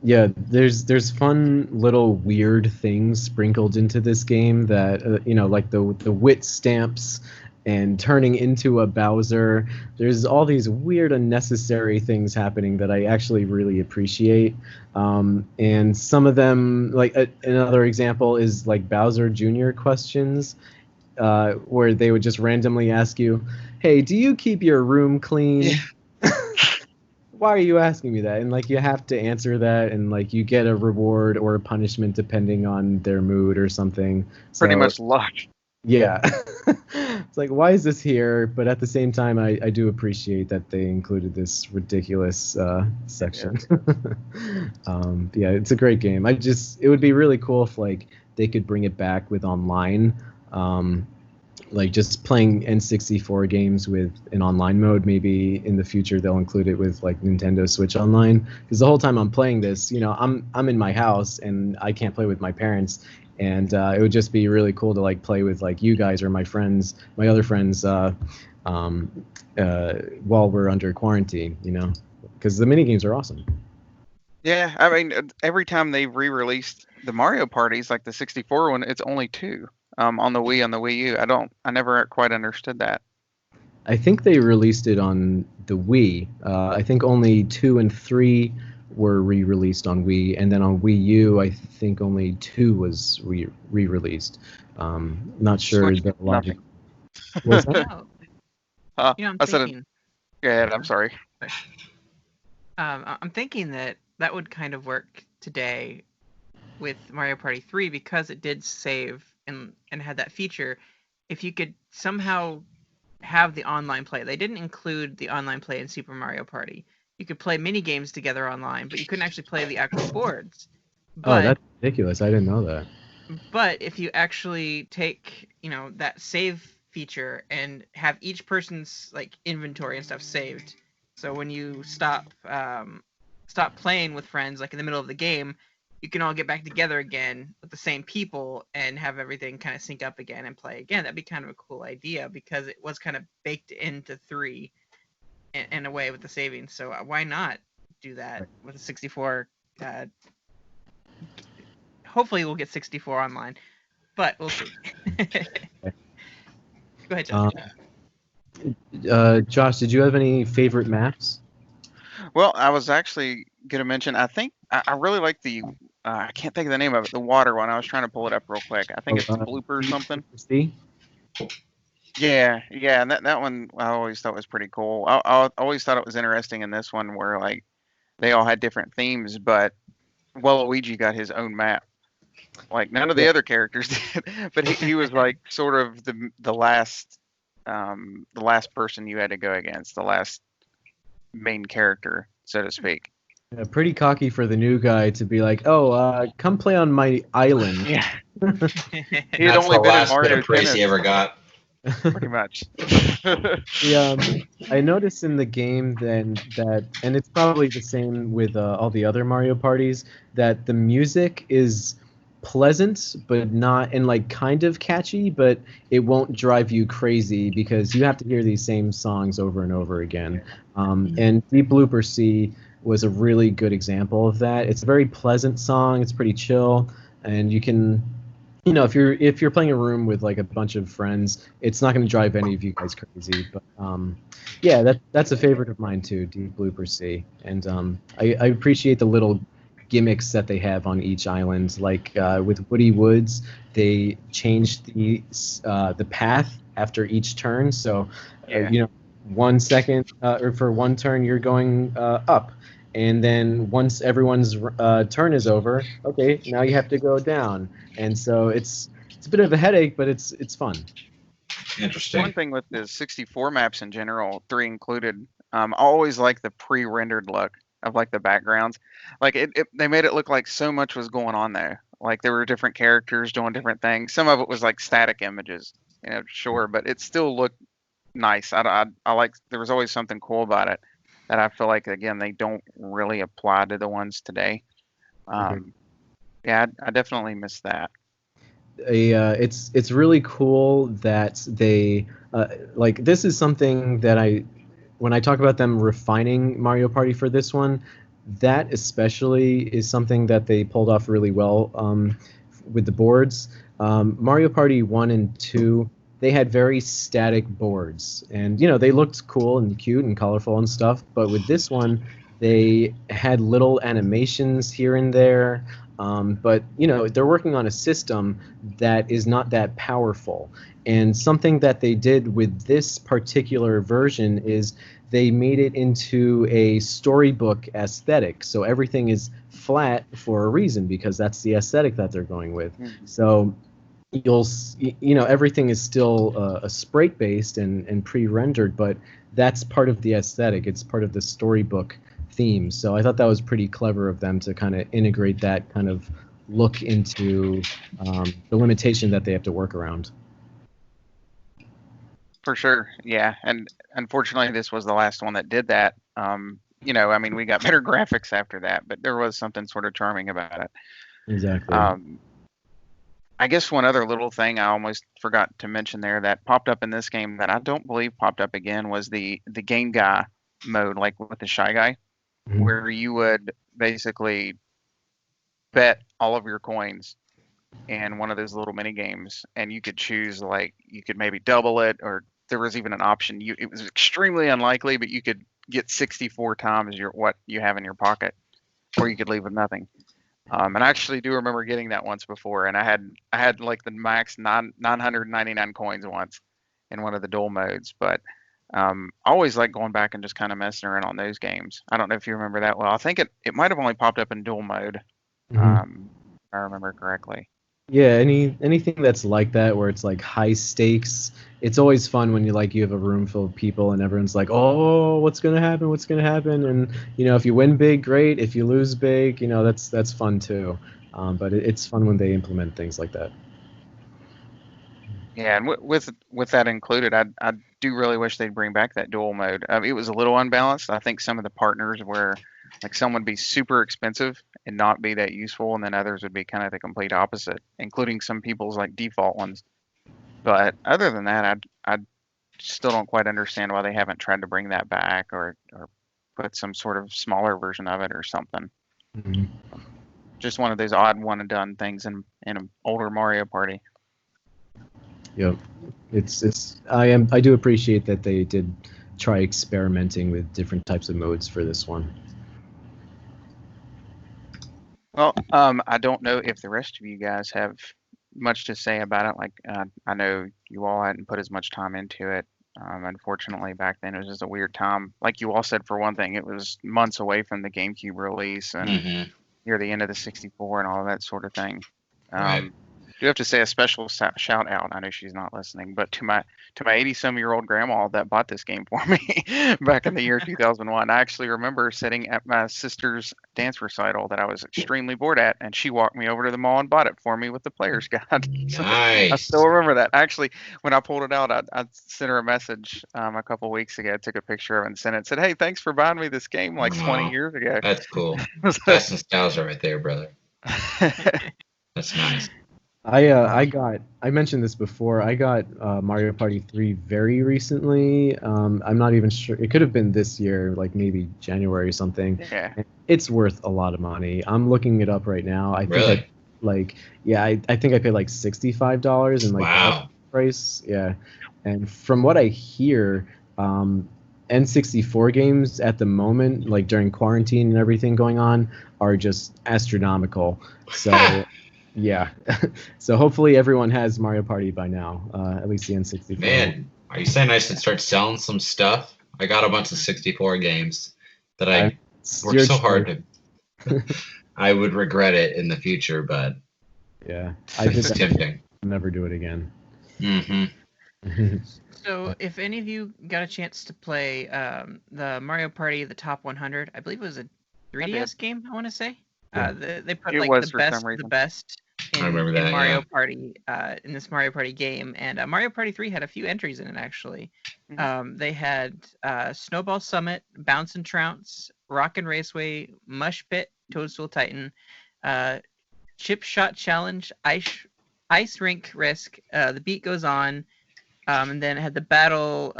Yeah, there's fun little weird things sprinkled into this game that like the wit stamps and turning into a Bowser. There's all these weird unnecessary things happening that I actually really appreciate. And some of them, like another example is like Bowser Jr. questions, where they would just randomly ask you, "Hey, do you keep your room clean?"
Yeah.
Why are you asking me that? And like you have to answer that, and like you get a reward or a punishment depending on their mood or something.
Pretty much luck.
Yeah. It's like, why is this here? But at the same time, I do appreciate that they included this ridiculous section. Yeah, it's a great game. It would be really cool if like they could bring it back with online. Like just playing N64 games with an online mode. Maybe in the future they'll include it with like Nintendo Switch Online. Because the whole time I'm playing this, I'm in my house and I can't play with my parents. And it would just be really cool to like play with like you guys or my other friends, while we're under quarantine. Because the mini games are awesome.
Yeah, I mean, every time they've re-released the Mario parties, like the 64 one, it's only 2. On the Wii, on the Wii U. I never quite understood that.
I think they released it on the Wii. I think only 2 and 3 were re-released on Wii, and then on Wii U, I think only 2 was re-released. Not sure the logic. Was that?
I'm
I said
thinking.
Go ahead. I'm sorry.
I'm thinking that would kind of work today with Mario Party 3, because it did save and had that feature, if you could somehow have the online play. They didn't include the online play in Super Mario Party. You could play mini games together online, but you couldn't actually play the actual boards.
Oh, that's ridiculous. I didn't know that.
But if you actually take, that save feature and have each person's like inventory and stuff saved, so when you stop playing with friends like in the middle of the game, you can all get back together again with the same people and have everything kind of sync up again and play again. That'd be kind of a cool idea because it was kind of baked into 3 in a way with the savings. So why not do that with a 64? Hopefully we'll get 64 online, but we'll see. Go ahead, Josh.
Josh, did you have any favorite maps?
Well, I was actually going to mention, I think I really like the, I can't think of the name of it, the water one. I was trying to pull it up real quick. I think it's the blooper or something.
See?
Yeah, and that one I always thought was pretty cool. I always thought it was interesting in this one where like they all had different themes, but Waluigi got his own map. Like none of the other characters did, but he was like sort of the last person you had to go against, the last main character, so to speak.
Yeah, pretty cocky for the new guy to be like, "Oh, come play on my island."
Yeah, he
That's
had only
the
been in
last bit
Mario
of praise
Tennis,
he ever got.
pretty much.
I noticed in the game then that, and it's probably the same with all the other Mario parties, that the music is pleasant but not, and like kind of catchy, but it won't drive you crazy because you have to hear these same songs over and over again. And Deep Blooper Sea was a really good example of that. It's a very pleasant song. It's pretty chill, and you can, if you're playing a room with like a bunch of friends, it's not going to drive any of you guys crazy. But yeah, that's a favorite of mine too, Deep Blooper Sea, and I appreciate the little gimmicks that they have on each island. Like with Woody Woods, they changed the path after each turn. So 1 second or for one turn you're going up, and then once everyone's turn is over, okay, now you have to go down. And so it's a bit of a headache, but it's fun.
Interesting.
One thing with the 64 maps in general, 3 included, I always like the pre-rendered look of like the backgrounds. Like they made it look like so much was going on there. Like there were different characters doing different things. Some of it was like static images, sure, but it still looked nice. I like, there was always something cool about it that I feel like, again, they don't really apply to the ones today. Yeah, I definitely miss that.
It's really cool that they like, this is something that when I talk about them refining Mario Party for this one, that especially is something that they pulled off really well with the boards. Mario Party 1 and 2, they had very static boards, and they looked cool and cute and colorful and stuff, but with this one they had little animations here and there, but they're working on a system that is not that powerful. And something that they did with this particular version is they made it into a storybook aesthetic. So everything is flat for a reason, because that's the aesthetic that they're going with. So everything is still a sprite based and pre-rendered, but that's part of the aesthetic. It's part of the storybook theme. So I thought that was pretty clever of them to kind of integrate that kind of look into the limitation that they have to work around.
For sure, yeah. And unfortunately, this was the last one that did that. We got better graphics after that, but there was something sort of charming about it.
Exactly.
I guess one other little thing I almost forgot to mention there that popped up in this game that I don't believe popped up again was the game guy mode, like with the Shy Guy, where you would basically bet all of your coins in one of those little mini games, and you could choose, like, you could maybe double it, or there was even an option. It was extremely unlikely, but you could get 64 times what you have in your pocket, or you could leave with nothing. And I actually do remember getting that once before, and I had like the max 999 coins once in one of the dual modes. But I always like going back and just kind of messing around on those games. I don't know if you remember that well. I think it might have only popped up in dual mode. I remember correctly.
Yeah, anything that's like that where it's like high stakes. It's always fun when you have a room full of people and everyone's like, "Oh, what's gonna happen? What's gonna happen?" And if you win big, great. If you lose big, that's fun too. But it's fun when they implement things like that.
Yeah, and with that included, I do really wish they'd bring back that dual mode. It was a little unbalanced. I think some of the partners were like some would be super expensive and not be that useful, and then others would be kind of the complete opposite, including some people's like default ones. But other than that, I still don't quite understand why they haven't tried to bring that back or put some sort of smaller version of it or something.
Mhm.
Just one of those odd one and done things in an older Mario Party.
Yep. I do appreciate that they did try experimenting with different types of modes for this one.
Well, I don't know if the rest of you guys have much to say about it. Like, I know you all hadn't put as much time into it. Unfortunately, back then it was just a weird time. Like you all said, for one thing, it was months away from the GameCube release and
Mm-hmm.
near the end of the 64 and all that sort of thing.
Right.
I do have to say a special shout out. I know she's not listening, but to my 80-some-year-old grandma that bought this game for me back in the year 2001. I actually remember sitting at my sister's dance recital that I was extremely bored at, and she walked me over to the mall and bought it for me with the player's guide. So I
Nice.
still remember that. Actually, when I pulled it out, I sent her a message a couple weeks ago. I took a picture of it and sent it. Said, "Hey, thanks for buying me this game like 20
Wow.
years ago."
That's cool. That's nostalgia right there, brother. That's nice.
I mentioned this before. I got Mario Party 3 very recently. I'm not even sure. It could have been this year, like maybe January or something.
Yeah.
It's worth a lot of money. I'm looking it up right now. I think
Really?
I think I paid like $65 and like
Wow.
that price. Yeah. And from what I hear, N64 games at the moment, like during quarantine and everything going on, are just astronomical. So yeah. So hopefully everyone has Mario Party by now, at least the N64.
Man, are you saying I should start selling some stuff? I got a bunch of 64 games that I
It's
worked
your
so hard
choice.
to. I would regret it in the future, but
Yeah, I did
it's
that.
tempting.
I'll never do it again.
Mm-hmm.
So, if any of you got a chance to play the Mario Party, the Top 100, I believe it was a 3DS game. I want to say.
Yeah.
They put
It
like
was
the
for
best
some
of the
reason.
best
I remember
in
that,
Mario
yeah.
Party in this Mario Party game, and Mario Party 3 had a few entries in it actually. They had Snowball Summit, Bounce and Trounce, Rockin' Raceway, Mush Pit, Toadstool Titan, Chip Shot Challenge, Ice Rink Risk, The Beat Goes On, and then it had the battle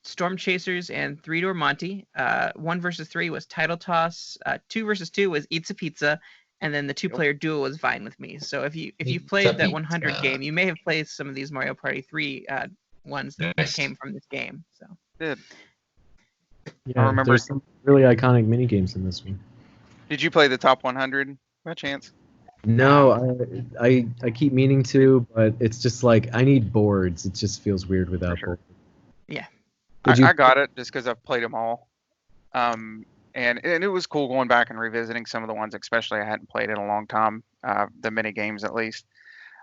Storm Chasers and Three Door Monty. 1 versus 3 was Title Toss. 2 versus 2 was Eats a Pizza, and then the 2-player duo was Vine with Me. So if you played that 100 game, you may have played some of these Mario Party 3 ones that
Nice.
came from this game. So
Did
Yeah,
remember-
there's some really iconic mini games in this one.
Did you play the top 100 by chance?
No, I keep meaning to, but it's just like I need boards. It just feels weird without
sure.
boards.
Yeah.
Did you-
I got it just because I've played them all. And it was cool going back and revisiting some of the ones, especially I hadn't played in a long time, the mini games at least.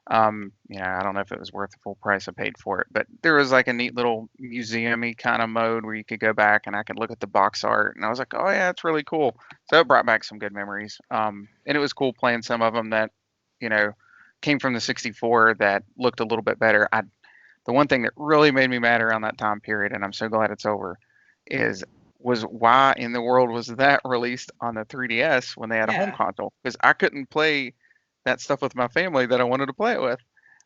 I don't know if it was worth the full price I paid for it, but there was like a neat little museum-y kind of mode where you could go back and I could look at the box art, and I was like, oh yeah, it's really cool. So it brought back some good memories. And it was cool playing some of them that, came from the 64 that looked a little bit better. The one thing that really made me mad around that time period, and I'm so glad it's over, was why in the world was that released on the 3DS when they had a home
Yeah.
console? Because I couldn't play that stuff with my family that I wanted to play it with.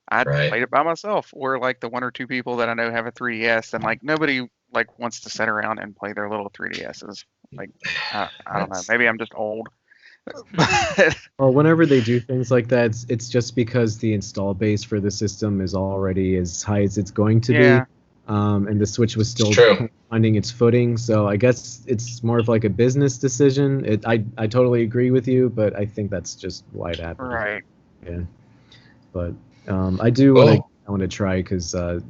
I
Right.
played it by myself, or like the 1 or 2 people that I know have a 3DS, and like nobody like wants to sit around and play their little 3DSs. Like I don't know,
That's-
maybe I'm just old.
Well, whenever they do things like that, it's just because the install base for the system is already as high as it's going to
Yeah.
be. And the Switch was still
true.
finding its footing, so I guess it's more of like a business decision. I totally agree with you, but I think that's just why it happened.
Right.
Yeah. But I do want to try because I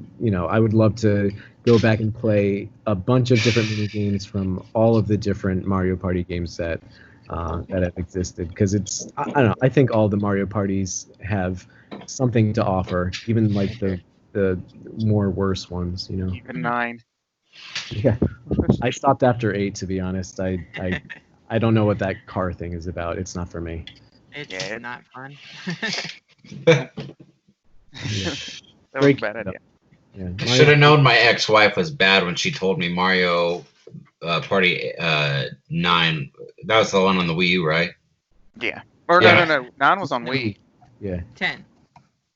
would love to go back and play a bunch of different mini games from all of the different Mario Party games that that have existed, because I don't know. I think all the Mario parties have something to offer, even like the more worse ones.
Even 9.
Yeah. I stopped after 8, to be honest. I don't know what that car thing is about. It's not for me.
It's
Yeah.
not fun.
That was a
Break
bad
it up.
idea.
Yeah.
I should have known my ex-wife was bad when she told me Mario Party 9. That was the one on the Wii U, right?
Yeah. Or
Yeah.
no. 9 was on Wii.
Yeah.
10.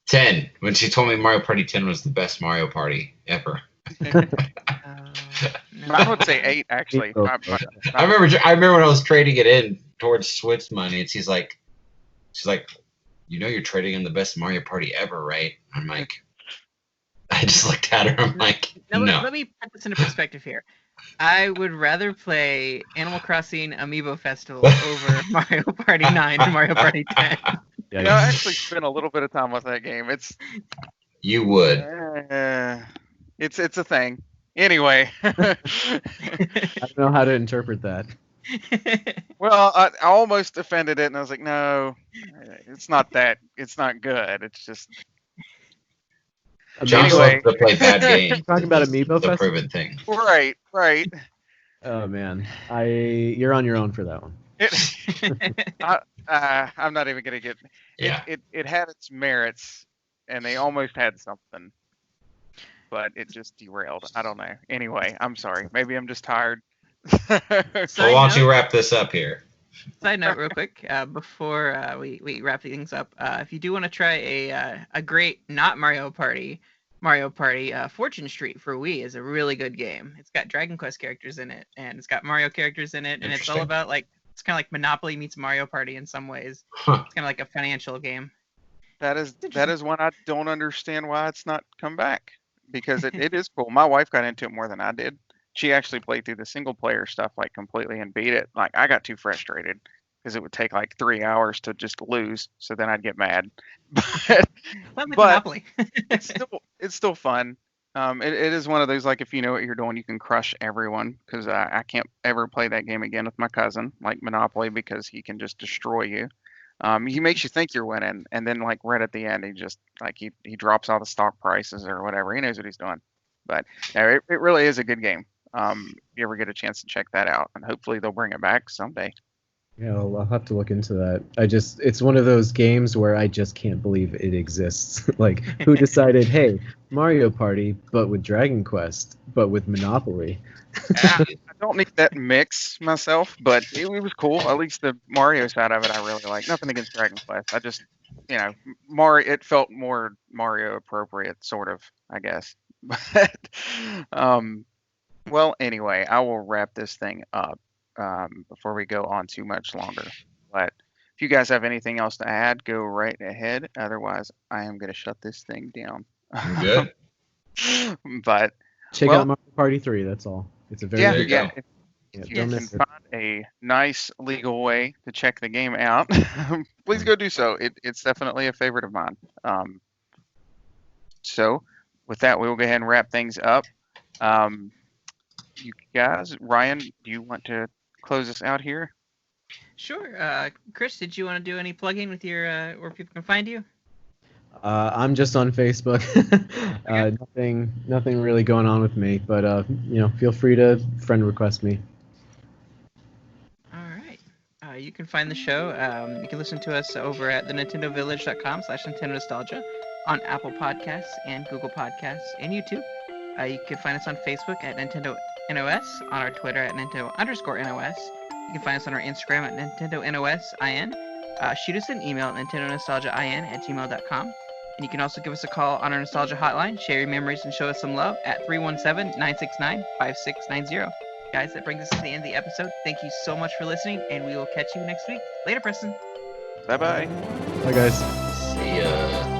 10. When she told me Mario Party 10 was the best Mario Party ever.
No.
I would say 8 actually.
Oh,
I remember when I was trading it in towards Switch money, and she's like, you're trading in the best Mario Party ever, right? I'm like, I just looked at her. I'm like,
Now,
no.
let me put this into perspective here. I would rather play Animal Crossing Amiibo Festival over Mario Party 9 and Mario Party 10.
I actually spent a little bit of time with that game.
You would.
It's a thing. Anyway.
I don't know how to interpret that.
Well, I almost defended it, and I was like, no, it's not that. It's not good. It's just.
Josh
Anyway.
loves to play bad games.
Talking about Amiibo
the
Festival?
proven thing.
Right.
Oh man, you're on your own for that one.
I'm not even gonna get.
Yeah.
It had its merits, and they almost had something, but it just derailed. I don't know. Anyway, I'm sorry. Maybe I'm just tired.
So why don't you wrap this up here?
Side note, real quick, before we wrap things up, if you do want to try a great not Mario Party, Fortune Street for Wii is a really good game. It's got Dragon Quest characters in it, and it's got Mario characters in it, and it's all
Interesting.
about it's kind of like Monopoly meets Mario Party in some ways.
Huh.
It's kind of like a financial game.
That is one I don't understand why it's not come back, because it is cool. My wife got into it more than I did. She actually played through the single player stuff like completely and beat it. Like I got too frustrated because it would take like 3 hours to just lose. So then I'd get mad. But
Like
But-
Monopoly.
it's still fun. It is one of those, like, if you know what you're doing, you can crush everyone, because I can't ever play that game again with my cousin, like Monopoly, because he can just destroy you. He makes you think you're winning, and then like right at the end, he just like he drops all the stock prices or whatever. He knows what he's doing. But no, it really is a good game. If you ever get a chance to check that out, and hopefully they'll bring it back someday.
Yeah, I'll have to look into that. It's one of those games where I just can't believe it exists. Like, who decided, hey, Mario Party, but with Dragon Quest, but with Monopoly?
I don't need that mix myself, but it was cool. At least the Mario side of it, I really like. Nothing against Dragon Quest. I just, Mario. It felt more Mario appropriate, sort of, I guess. But, well, anyway, I will wrap this thing up before we go on too much longer. But if you guys have anything else to add, go right ahead. Otherwise, I am going to shut this thing down.
You good?
But
Check
Well-
out Mario Party 3, that's all. It's a very
yeah,
There you
yeah.
go.
If
yeah,
you
don't
can
miss it.
find a nice legal way to check the game out, please go do so. It's definitely a favorite of mine. So with that, we will go ahead and wrap things up. You guys, Ryan, do you want to close us out here?
Sure. Chris, did you want to do any plugging with your where people can find you?
I'm just on Facebook. Nothing really going on with me, but feel free to friend request me.
All right. You can find the show. You can listen to us over at thenintendovillage.com/NintendoNostalgia on Apple Podcasts and Google Podcasts and YouTube. You can find us on Facebook at Nintendo NOS, on our Twitter at Nintendo_NOS. You can find us on our Instagram at Nintendo NOSIN. Shoot us an email at NintendoNostalgiaIN@gmail.com. And you can also give us a call on our Nostalgia Hotline, share your memories, and show us some love at 317-969-5690. Guys, that brings us to the end of the episode. Thank you so much for listening, and we will catch you next week. Later, Preston.
Bye bye.
Bye, guys.
See ya.